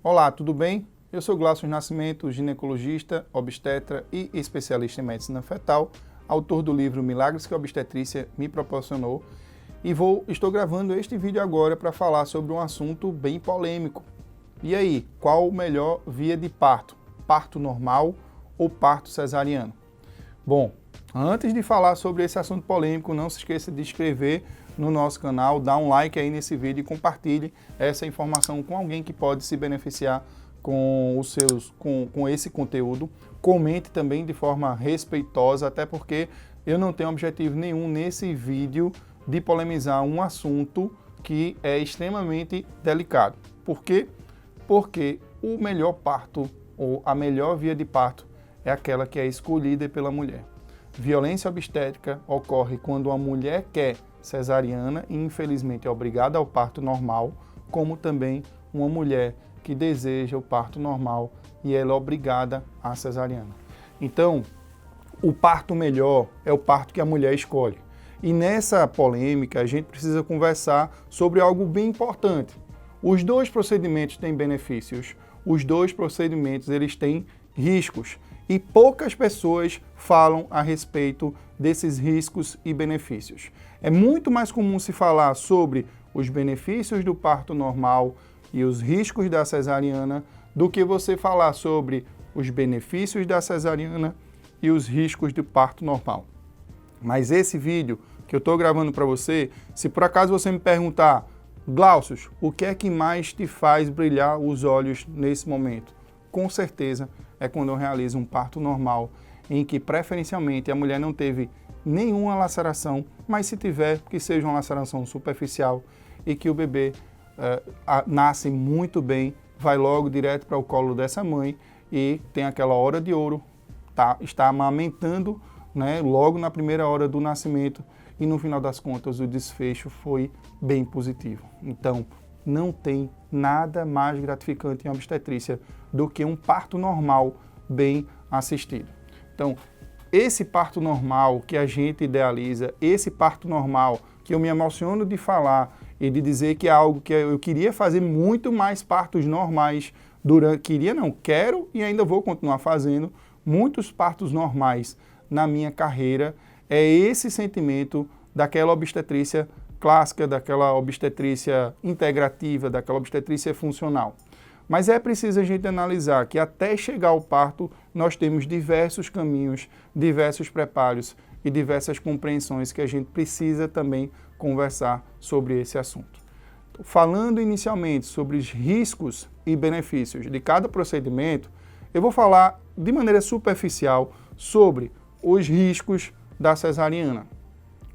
Olá, tudo bem? Eu sou Glaucio Nascimento, ginecologista, obstetra e especialista em medicina fetal, autor do livro Milagres que a Obstetrícia me proporcionou, e estou gravando este vídeo agora para falar sobre um assunto bem polêmico. E aí, qual a melhor via de parto? Parto normal ou parto cesariano? Bom, antes de falar sobre esse assunto polêmico, não se esqueça de inscrever no nosso canal, dá um like aí nesse vídeo e compartilhe essa informação com alguém que pode se beneficiar com esse conteúdo. Comente também de forma respeitosa, até porque eu não tenho objetivo nenhum nesse vídeo de polemizar um assunto que é extremamente delicado. Por quê? Porque o melhor parto ou a melhor via de parto é aquela que é escolhida pela mulher. Violência obstétrica ocorre quando a mulher quer cesariana e infelizmente é obrigada ao parto normal, como também uma mulher que deseja o parto normal e ela é obrigada à cesariana. Então, o parto melhor é o parto que a mulher escolhe. E nessa polêmica a gente precisa conversar sobre algo bem importante. Os dois procedimentos têm benefícios, os dois procedimentos eles têm riscos e poucas pessoas falam a respeito desses riscos e benefícios. É muito mais comum se falar sobre os benefícios do parto normal e os riscos da cesariana do que você falar sobre os benefícios da cesariana e os riscos do parto normal. Mas esse vídeo que eu estou gravando para você, se por acaso você me perguntar, Glaucio, o que é que mais te faz brilhar os olhos nesse momento? Com certeza é quando eu realizo um parto normal, em que preferencialmente a mulher não teve nenhuma laceração, mas se tiver, que seja uma laceração superficial e que o bebê nasce muito bem, vai logo direto para o colo dessa mãe e tem aquela hora de ouro, está amamentando, né, logo na primeira hora do nascimento e no final das contas o desfecho foi bem positivo. Então, não tem nada mais gratificante em obstetrícia do que um parto normal bem assistido. Então, esse parto normal que a gente idealiza, esse parto normal que eu me emociono de falar e de dizer que é algo que eu queria fazer muito mais partos normais quero e ainda vou continuar fazendo muitos partos normais na minha carreira, é esse sentimento daquela obstetrícia clássica, daquela obstetrícia integrativa, daquela obstetrícia funcional. Mas é preciso a gente analisar que até chegar ao parto nós temos diversos caminhos, diversos preparos e diversas compreensões que a gente precisa também conversar sobre esse assunto. Falando inicialmente sobre os riscos e benefícios de cada procedimento, eu vou falar de maneira superficial sobre os riscos da cesariana.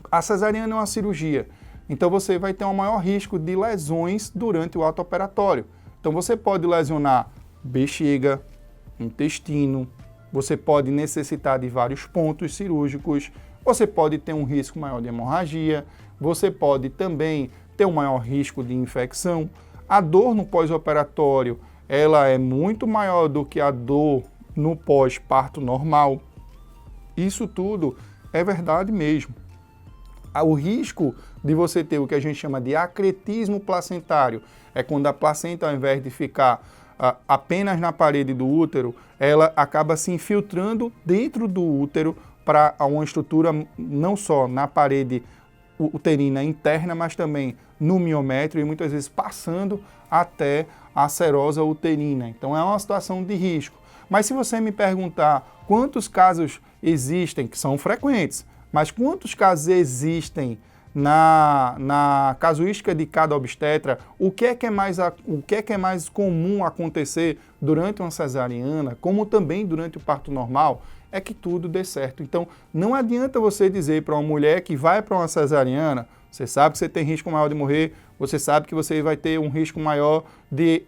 A cesariana é uma cirurgia, então você vai ter um maior risco de lesões durante o ato operatório. Então você pode lesionar bexiga, intestino, você pode necessitar de vários pontos cirúrgicos, você pode ter um risco maior de hemorragia, você pode também ter um maior risco de infecção. A dor no pós-operatório, ela é muito maior do que a dor no pós-parto normal. Isso tudo é verdade mesmo. O risco de você ter o que a gente chama de acretismo placentário é quando a placenta, ao invés de ficar apenas na parede do útero, ela acaba se infiltrando dentro do útero para uma estrutura não só na parede uterina interna, mas também no miométrio e muitas vezes passando até a serosa uterina. Então é uma situação de risco. Mas se você me perguntar quantos casos existem, que são frequentes, mas quantos casos existem na casuística de cada obstetra, o que é que é mais comum acontecer durante uma cesariana, como também durante o parto normal, é que tudo dê certo. Então, não adianta você dizer para uma mulher que vai para uma cesariana, você sabe que você tem risco maior de morrer, você sabe que você vai ter um risco maior de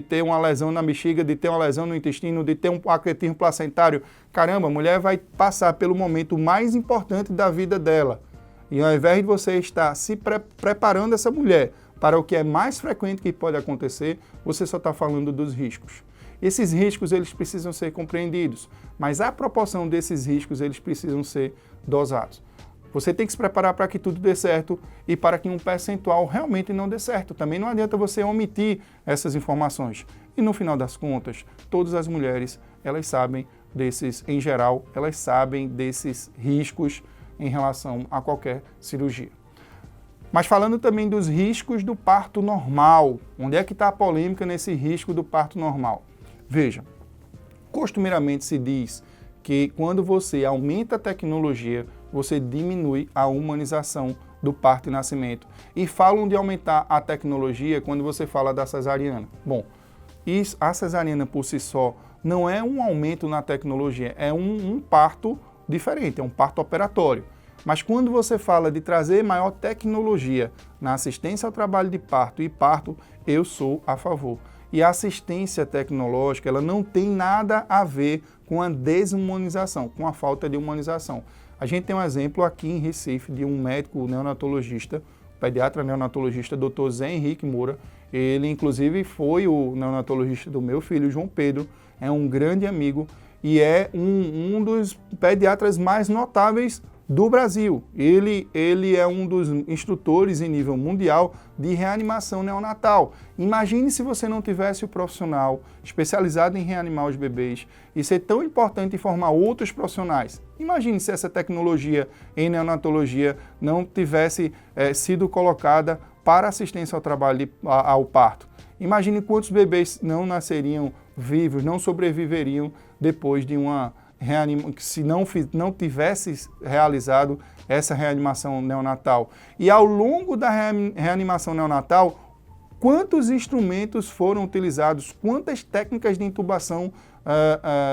ter uma lesão na bexiga, de ter uma lesão no intestino, de ter um acretismo placentário. Caramba, a mulher vai passar pelo momento mais importante da vida dela. E ao invés de você estar se preparando essa mulher para o que é mais frequente que pode acontecer, você só está falando dos riscos. Esses riscos eles precisam ser compreendidos, mas a proporção desses riscos eles precisam ser dosados. Você tem que se preparar para que tudo dê certo e para que um percentual realmente não dê certo. Também não adianta você omitir essas informações. E no final das contas, todas as mulheres, elas sabem desses, em geral, elas sabem desses riscos em relação a qualquer cirurgia. Mas falando também dos riscos do parto normal, onde é que está a polêmica nesse risco do parto normal? Veja, costumeiramente se diz que quando você aumenta a tecnologia, você diminui a humanização do parto e nascimento. E falam de aumentar a tecnologia quando você fala da cesariana. Bom, a cesariana por si só não é um aumento na tecnologia, é um parto diferente, é um parto operatório. Mas quando você fala de trazer maior tecnologia na assistência ao trabalho de parto e parto, eu sou a favor. E a assistência tecnológica, ela não tem nada a ver com a desumanização, com a falta de humanização. A gente tem um exemplo aqui em Recife de um médico neonatologista, pediatra neonatologista, Dr. Zé Henrique Moura. Ele, inclusive, foi o neonatologista do meu filho, João Pedro, é um grande amigo e é um dos pediatras mais notáveis do Brasil. Ele é um dos instrutores em nível mundial de reanimação neonatal. Imagine se você não tivesse o profissional especializado em reanimar os bebês e ser tão importante em formar outros profissionais. Imagine se essa tecnologia em neonatologia não tivesse sido colocada para assistência ao trabalho ao parto. Imagine quantos bebês não nasceriam vivos, não sobreviveriam depois de uma se não tivesse realizado essa reanimação neonatal. E ao longo da reanimação neonatal, quantos instrumentos foram utilizados, quantas técnicas de intubação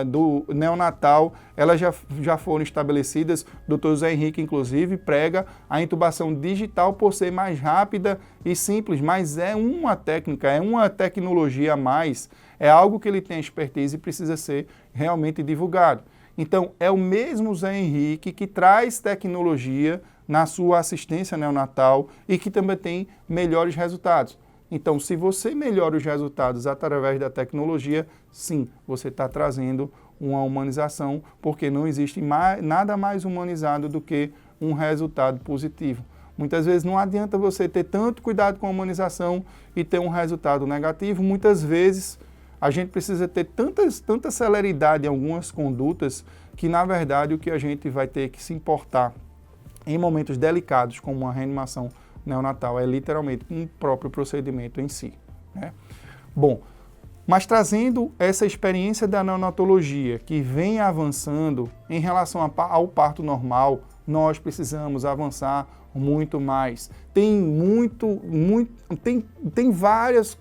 do neonatal, elas já foram estabelecidas. O Dr. Zé Henrique, inclusive, prega a intubação digital por ser mais rápida e simples, mas é uma técnica, é uma tecnologia a mais, é algo que ele tem expertise e precisa ser realmente divulgado. Então, é o mesmo Zé Henrique que traz tecnologia na sua assistência neonatal e que também tem melhores resultados. Então, se você melhora os resultados através da tecnologia, sim, você está trazendo uma humanização, porque não existe nada mais humanizado do que um resultado positivo. Muitas vezes não adianta você ter tanto cuidado com a humanização e ter um resultado negativo. Muitas vezes a gente precisa ter tanta celeridade em algumas condutas que, na verdade, o que a gente vai ter que se importar em momentos delicados, como uma reanimação neonatal, é literalmente um próprio procedimento em si, né? Bom, mas trazendo essa experiência da neonatologia que vem avançando em relação ao parto normal, nós precisamos avançar muito mais. Tem vários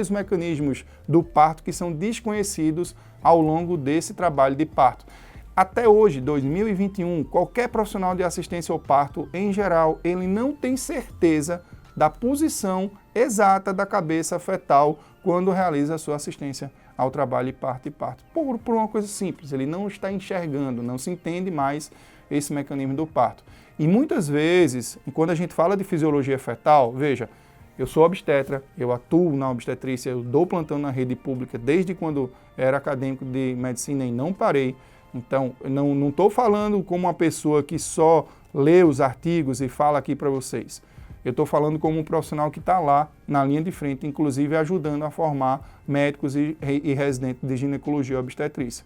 mecanismos do parto que são desconhecidos ao longo desse trabalho de parto. Até hoje, 2021, qualquer profissional de assistência ao parto, em geral, ele não tem certeza da posição exata da cabeça fetal quando realiza a sua assistência ao trabalho de parto e parto. Por uma coisa simples, ele não está enxergando, não se entende mais esse mecanismo do parto. E muitas vezes, quando a gente fala de fisiologia fetal, veja, eu sou obstetra, eu atuo na obstetrícia, eu dou plantão na rede pública desde quando era acadêmico de medicina e não parei. Então, não estou falando como uma pessoa que só lê os artigos e fala aqui para vocês. Eu estou falando como um profissional que está lá na linha de frente, inclusive ajudando a formar médicos e residentes de ginecologia e obstetrícia.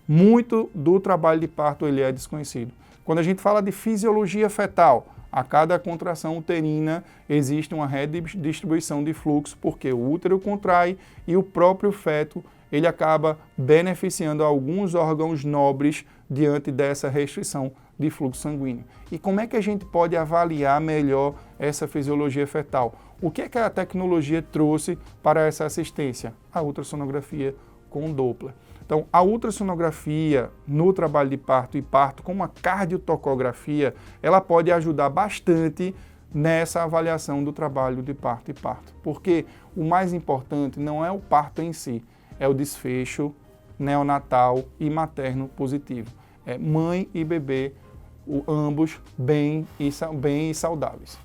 Muito do trabalho de parto ele é desconhecido. Quando a gente fala de fisiologia fetal, a cada contração uterina existe uma redistribuição de fluxo, porque o útero contrai e o próprio feto ele acaba beneficiando alguns órgãos nobres diante dessa restrição de fluxo sanguíneo. E como é que a gente pode avaliar melhor essa fisiologia fetal? O que é que a tecnologia trouxe para essa assistência? A ultrassonografia com Doppler. Então, a ultrassonografia no trabalho de parto e parto, como a cardiotocografia, ela pode ajudar bastante nessa avaliação do trabalho de parto e parto. Porque o mais importante não é o parto em si, é o desfecho neonatal e materno positivo. É mãe e bebê, ambos bem e saudáveis.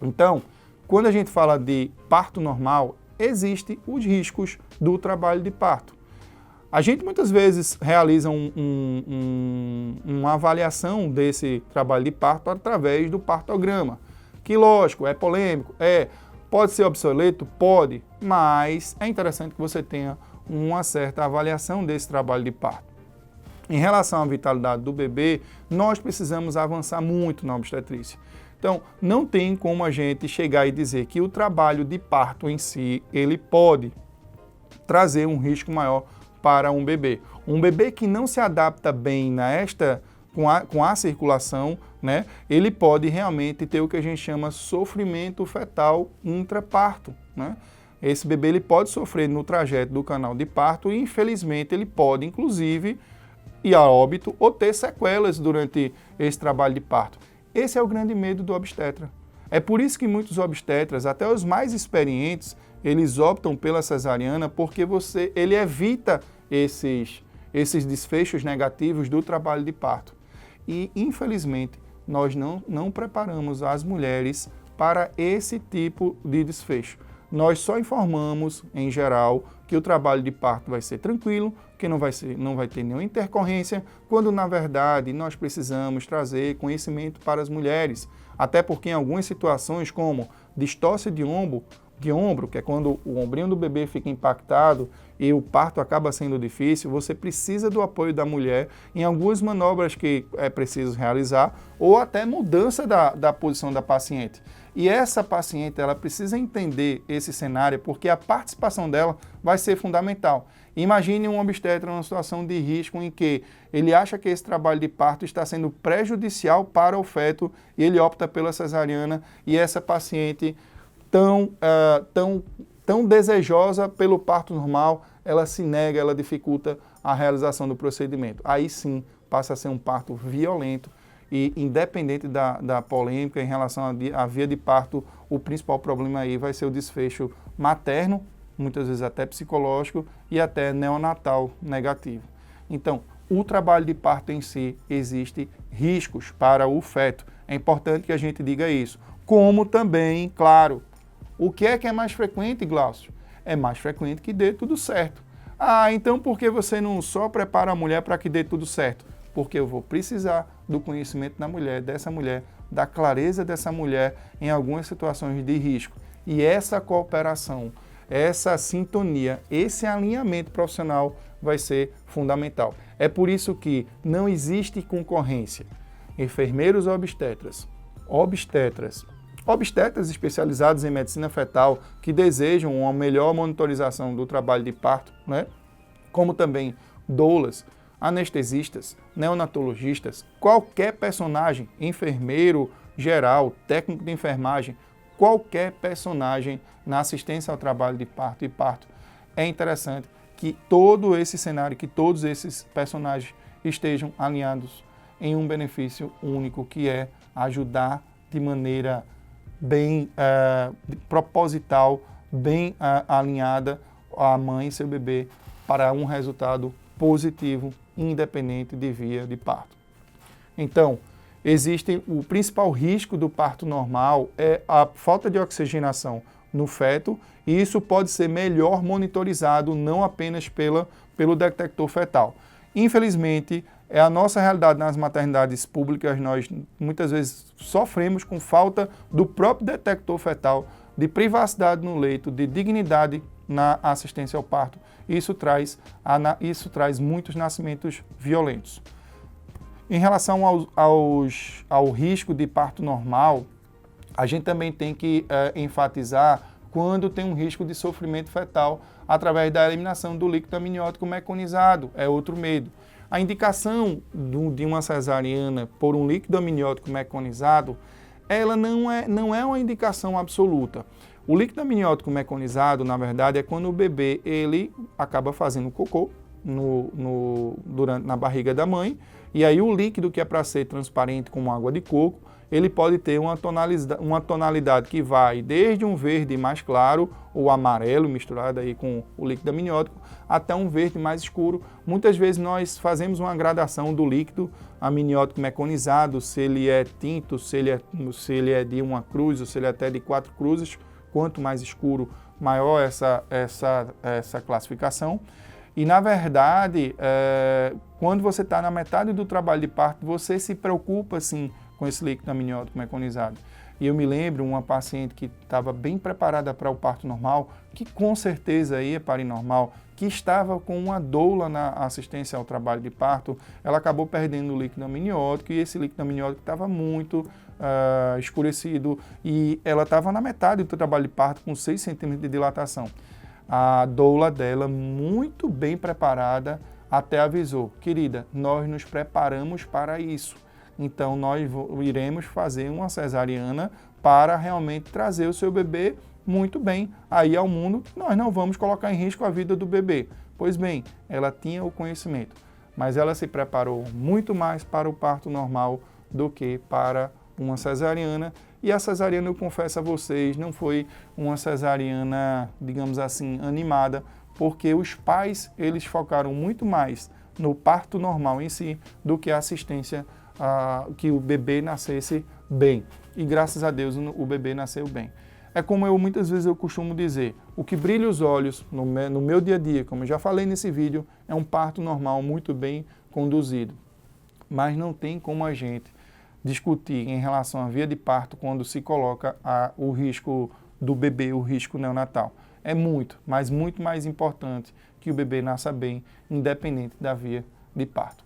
Então, quando a gente fala de parto normal, existem os riscos do trabalho de parto. A gente muitas vezes realiza uma avaliação desse trabalho de parto através do partograma, que lógico, é polêmico, pode ser obsoleto? Pode, mas é interessante que você tenha uma certa avaliação desse trabalho de parto. Em relação à vitalidade do bebê, nós precisamos avançar muito na obstetrícia. Então, não tem como a gente chegar e dizer que o trabalho de parto em si, ele pode trazer um risco maior para um bebê. Um bebê que não se adapta bem com a circulação, né, ele pode realmente ter o que a gente chama sofrimento fetal intraparto, né? Esse bebê ele pode sofrer no trajeto do canal de parto e, infelizmente, ele pode, inclusive, ir a óbito ou ter sequelas durante esse trabalho de parto. Esse é o grande medo do obstetra. É por isso que muitos obstetras, até os mais experientes, eles optam pela cesariana porque ele evita esses desfechos negativos do trabalho de parto. E, infelizmente, nós não preparamos as mulheres para esse tipo de desfecho. Nós só informamos, em geral, que o trabalho de parto vai ser tranquilo, que não vai ter nenhuma intercorrência, quando, na verdade, nós precisamos trazer conhecimento para as mulheres. Até porque, em algumas situações, como distócia de ombro, que é quando o ombrinho do bebê fica impactado e o parto acaba sendo difícil, você precisa do apoio da mulher em algumas manobras que é preciso realizar ou até mudança da posição da paciente. E essa paciente, ela precisa entender esse cenário porque a participação dela vai ser fundamental. Imagine um obstetra numa situação de risco em que ele acha que esse trabalho de parto está sendo prejudicial para o feto e ele opta pela cesariana e essa paciente tão desejosa pelo parto normal, ela se nega, ela dificulta a realização do procedimento. Aí sim passa a ser um parto violento e independente da polêmica em relação à via de parto, o principal problema aí vai ser o desfecho materno, muitas vezes até psicológico e até neonatal negativo. Então, o trabalho de parto em si existe riscos para o feto. É importante que a gente diga isso. Como também, claro, o que é mais frequente, Glaucio? É mais frequente que dê tudo certo. Então por que você não só prepara a mulher para que dê tudo certo? Porque eu vou precisar do conhecimento dessa mulher, da clareza dessa mulher em algumas situações de risco. E essa cooperação, essa sintonia, esse alinhamento profissional vai ser fundamental. É por isso que não existe concorrência. Enfermeiros obstetras especializados em medicina fetal que desejam uma melhor monitorização do trabalho de parto, né? Como também doulas, anestesistas, neonatologistas, qualquer personagem, enfermeiro geral, técnico de enfermagem, qualquer personagem na assistência ao trabalho de parto e parto, é interessante que todo esse cenário, que todos esses personagens estejam alinhados em um benefício único, que é ajudar de maneira bem proposital, bem alinhada a mãe e seu bebê para um resultado positivo, independente de via de parto. Então, o principal risco do parto normal é a falta de oxigenação no feto e isso pode ser melhor monitorizado não apenas pelo detector fetal. Infelizmente, é a nossa realidade nas maternidades públicas, nós muitas vezes sofremos com falta do próprio detector fetal, de privacidade no leito, de dignidade na assistência ao parto. Isso traz muitos nascimentos violentos. Em relação ao risco de parto normal, a gente também tem que enfatizar quando tem um risco de sofrimento fetal através da eliminação do líquido amniótico meconizado, é outro medo. A indicação de uma cesariana por um líquido amniótico meconizado, ela não é uma indicação absoluta. O líquido amniótico meconizado, na verdade, é quando o bebê ele acaba fazendo cocô na barriga da mãe, e aí o líquido que é para ser transparente como água de coco, ele pode ter uma tonalidade que vai desde um verde mais claro, ou amarelo misturado aí com o líquido amniótico, até um verde mais escuro. Muitas vezes nós fazemos uma gradação do líquido amniótico meconizado, se ele é tinto, se ele é de uma cruz, ou se ele é até de 4 cruzes. Quanto mais escuro, maior essa classificação. E, na verdade, quando você está na metade do trabalho de parto, você se preocupa, sim, com esse líquido amniótico mecanizado. E eu me lembro uma paciente que estava bem preparada para o parto normal, que com certeza ia para normal, que estava com uma doula na assistência ao trabalho de parto, ela acabou perdendo o líquido amniótico e esse líquido amniótico estava muito escurecido e ela estava na metade do trabalho de parto com 6 centímetros de dilatação. A doula dela, muito bem preparada, até avisou: querida, nós nos preparamos para isso. Então, nós iremos fazer uma cesariana para realmente trazer o seu bebê muito bem aí ao mundo. Nós não vamos colocar em risco a vida do bebê. Pois bem, ela tinha o conhecimento, mas ela se preparou muito mais para o parto normal do que para uma cesariana. E a cesariana, eu confesso a vocês, não foi uma cesariana, digamos assim, animada, porque os pais, eles focaram muito mais no parto normal em si do que a assistência que o bebê nascesse bem. E graças a Deus o bebê nasceu bem. É como muitas vezes eu costumo dizer, o que brilha os olhos no meu dia a dia, como eu já falei nesse vídeo, é um parto normal muito bem conduzido. Mas não tem como a gente discutir em relação à via de parto quando se coloca o risco do bebê, o risco neonatal. É muito, mas muito mais importante que o bebê nasça bem, independente da via de parto.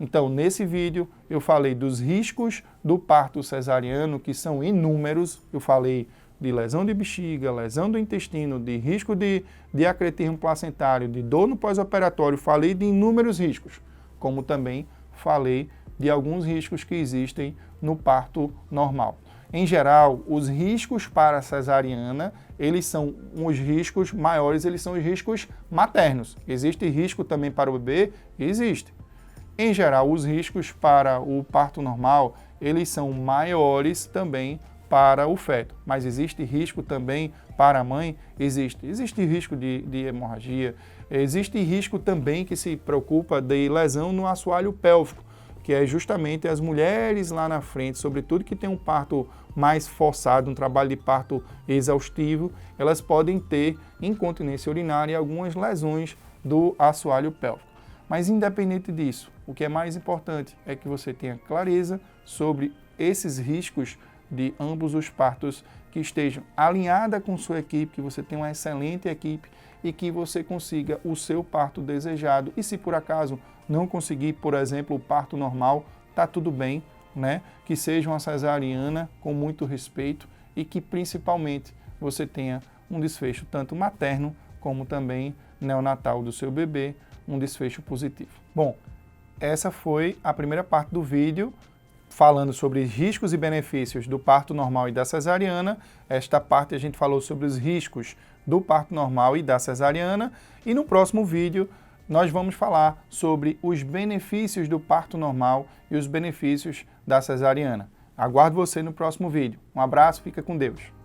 Então, nesse vídeo, eu falei dos riscos do parto cesariano, que são inúmeros. Eu falei de lesão de bexiga, lesão do intestino, de risco de acretismo placentário, de dor no pós-operatório. Falei de inúmeros riscos, como também falei de alguns riscos que existem no parto normal. Em geral, os riscos para a cesariana, eles são os riscos maiores, eles são os riscos maternos. Existe risco também para o bebê? Existe. Em geral, os riscos para o parto normal, eles são maiores também para o feto. Mas existe risco também para a mãe? Existe. Existe risco de hemorragia, existe risco também que se preocupa de lesão no assoalho pélvico, que é justamente as mulheres lá na frente, sobretudo que tem um parto mais forçado, um trabalho de parto exaustivo, elas podem ter incontinência urinária e algumas lesões do assoalho pélvico. Mas independente disso, o que é mais importante é que você tenha clareza sobre esses riscos de ambos os partos, que estejam alinhada com sua equipe, que você tenha uma excelente equipe e que você consiga o seu parto desejado. E se por acaso não conseguir, por exemplo, o parto normal, tá tudo bem, né? Que seja uma cesariana com muito respeito e que principalmente você tenha um desfecho tanto materno como também neonatal do seu bebê, um desfecho positivo. Bom, essa foi a primeira parte do vídeo falando sobre riscos e benefícios do parto normal e da cesariana. Esta parte a gente falou sobre os riscos do parto normal e da cesariana. E no próximo vídeo nós vamos falar sobre os benefícios do parto normal e os benefícios da cesariana. Aguardo você no próximo vídeo. Um abraço, fica com Deus.